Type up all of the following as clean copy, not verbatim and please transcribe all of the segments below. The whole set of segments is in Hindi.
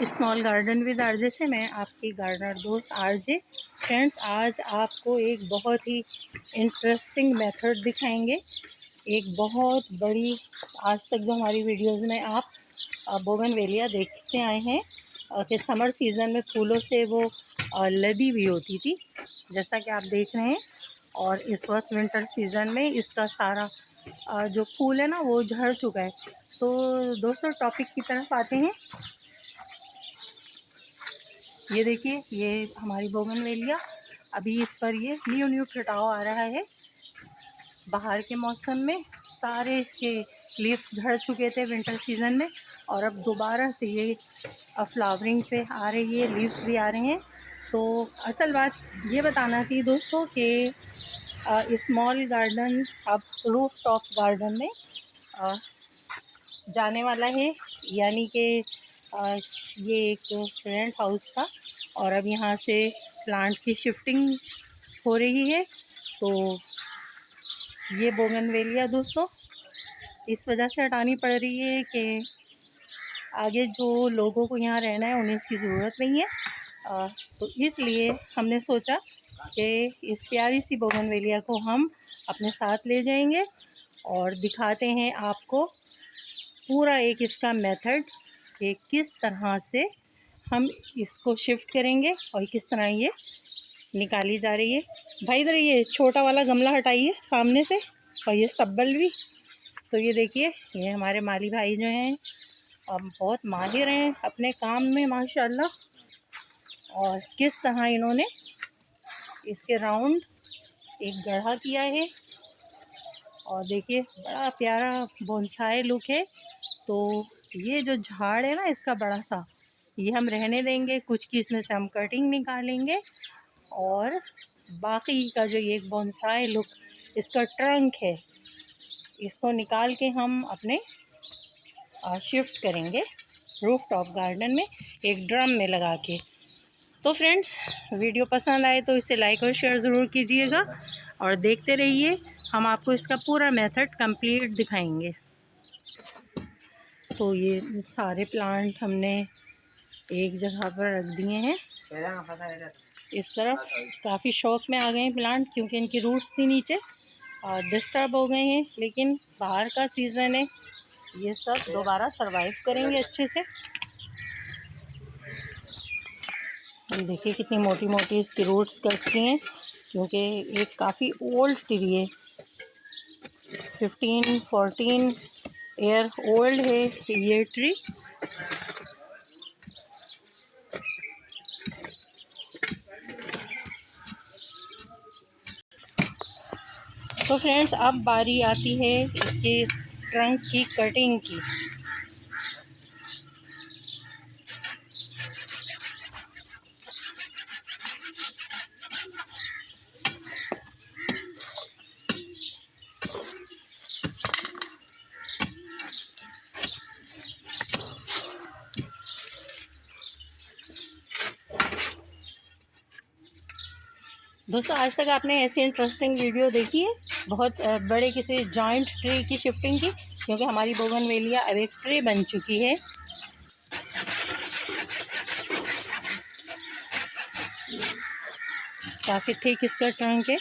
स्मॉल गार्डन विद आरजे से मैं आपकी गार्डनर दोस्त आरजे। फ्रेंड्स, आज आपको एक बहुत ही इंटरेस्टिंग मेथड दिखाएंगे। एक बहुत बड़ी, आज तक जो हमारी वीडियोस में आप बोगनवेलिया देखते आए हैं कि समर सीज़न में फूलों से वो लदी हुई होती थी, जैसा कि आप देख रहे हैं। और इस वक्त विंटर सीज़न में इसका सारा जो फूल है ना वो झड़ चुका है। तो दोस्तों, टॉपिक की तरफ आते हैं। ये देखिए, ये हमारी बोगनवेलिया, अभी इस पर ये न्यू खिटाव आ रहा है। बाहर के मौसम में सारे इसके लीव्स झड़ चुके थे विंटर सीज़न में, और अब दोबारा से ये फ्लावरिंग पे आ रही है, लीव्स भी आ रहे हैं। तो असल बात ये बताना थी दोस्तों कि स्मॉल गार्डन अब रूफ टॉप गार्डन में जाने वाला है। यानी कि ये एक रेंट हाउस था और अब यहाँ से प्लांट की शिफ्टिंग हो रही है। तो ये बोगनवेलिया दोस्तों इस वजह से हटानी पड़ रही है कि आगे जो लोगों को यहाँ रहना है उन्हें इसकी ज़रूरत नहीं है। तो इसलिए हमने सोचा कि इस प्यारी सी बोगनवेलिया को हम अपने साथ ले जाएंगे और दिखाते हैं आपको पूरा एक इसका मेथड कि किस तरह से हम इसको शिफ्ट करेंगे और किस तरह ये निकाली जा रही है। भाई इधर ये छोटा वाला गमला हटाइए सामने से, और ये सब्बल भी। तो ये देखिए, ये हमारे माली भाई जो हैं अब बहुत माहिर हैं अपने काम में माशाल्लाह, और किस तरह इन्होंने इसके राउंड एक गड्ढा किया है। और देखिए, बड़ा प्यारा बोनसाई लुक है। तो ये जो झाड़ है ना इसका बड़ा सा, ये हम रहने देंगे, कुछ की इसमें से हम कटिंग निकालेंगे, और बाकी का जो ये एक बोनसाई लुक इसका ट्रंक है, इसको निकाल के हम अपने शिफ्ट करेंगे रूफ टॉप गार्डन में एक ड्रम में लगा के। तो फ्रेंड्स, वीडियो पसंद आए तो इसे लाइक और शेयर ज़रूर कीजिएगा और देखते रहिए, हम आपको इसका पूरा मेथड कंप्लीट दिखाएंगे। तो ये सारे प्लांट हमने एक जगह पर रख दिए हैं। इस तरफ काफ़ी शौक में आ गए हैं प्लांट, क्योंकि इनकी रूट्स थी नीचे और डिस्टर्ब हो गए हैं। लेकिन बाहर का सीज़न है, ये सब दोबारा सरवाइव करेंगे अच्छे से। देखिए कितनी मोटी मोटी इसकी रूट्स कटती हैं, क्योंकि एक काफ़ी ओल्ड ट्री है, 15-14 ईयर ओल्ड है ये ट्री। तो फ्रेंड्स, अब बारी आती है इसके ट्रंक की कटिंग की। दोस्तों, आज तक आपने ऐसी इंटरेस्टिंग वीडियो देखी है बहुत बड़े किसी जॉइंट ट्री की शिफ्टिंग की, क्योंकि हमारी बोगनवेलिया अब एक ट्री बन चुकी है। काफ़ी थिक इसका ट्रंक है।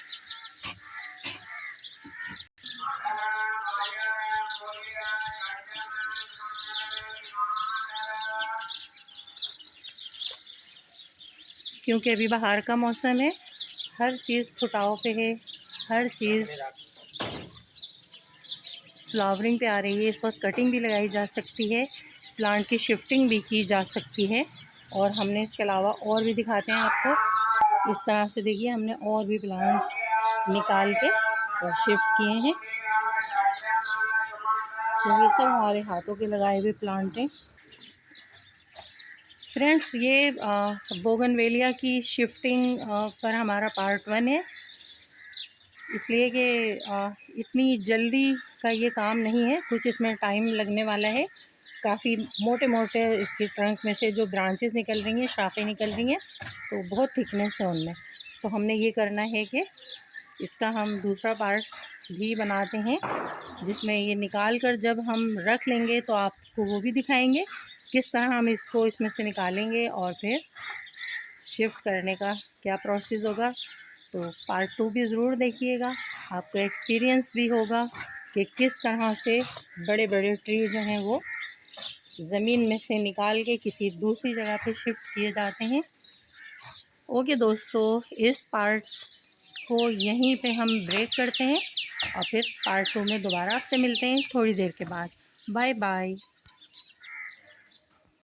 क्योंकि अभी बाहर का मौसम है, हर चीज़ फुटाव पे है, हर चीज़ फ्लावरिंग पे आ रही है। इस वक्त कटिंग भी लगाई जा सकती है, प्लांट की शिफ्टिंग भी की जा सकती है। और हमने इसके अलावा और भी दिखाते हैं आपको। इस तरह से देखिए, हमने और भी प्लांट निकाल के और शिफ्ट किए हैं, क्योंकि ये सब हमारे हाथों के लगाए हुए प्लांट हैं। फ्रेंड्स, ये बोगनवेलिया की शिफ्टिंग पर हमारा पार्ट 1 है, इसलिए कि इतनी जल्दी का ये काम नहीं है, कुछ इसमें टाइम लगने वाला है। काफ़ी मोटे मोटे इसके ट्रंक में से जो ब्रांचेस निकल रही हैं, शाखें निकल रही हैं, तो बहुत थिकनेस है उनमें। तो हमने ये करना है कि इसका हम दूसरा पार्ट भी बनाते हैं, जिसमें ये निकाल कर जब हम रख लेंगे तो आपको वो भी दिखाएंगे। किस तरह हम इसको इसमें से निकालेंगे और फिर शिफ्ट करने का क्या प्रोसेस होगा। तो पार्ट 2 भी ज़रूर देखिएगा, आपको एक्सपीरियंस भी होगा कि किस तरह से बड़े बड़े ट्री जो हैं वो ज़मीन में से निकाल के किसी दूसरी जगह पे शिफ्ट किए जाते हैं। ओके दोस्तों, इस पार्ट को यहीं पे हम ब्रेक करते हैं और फिर पार्ट 2 में दोबारा आपसे मिलते हैं थोड़ी देर के बाद। Bye bye.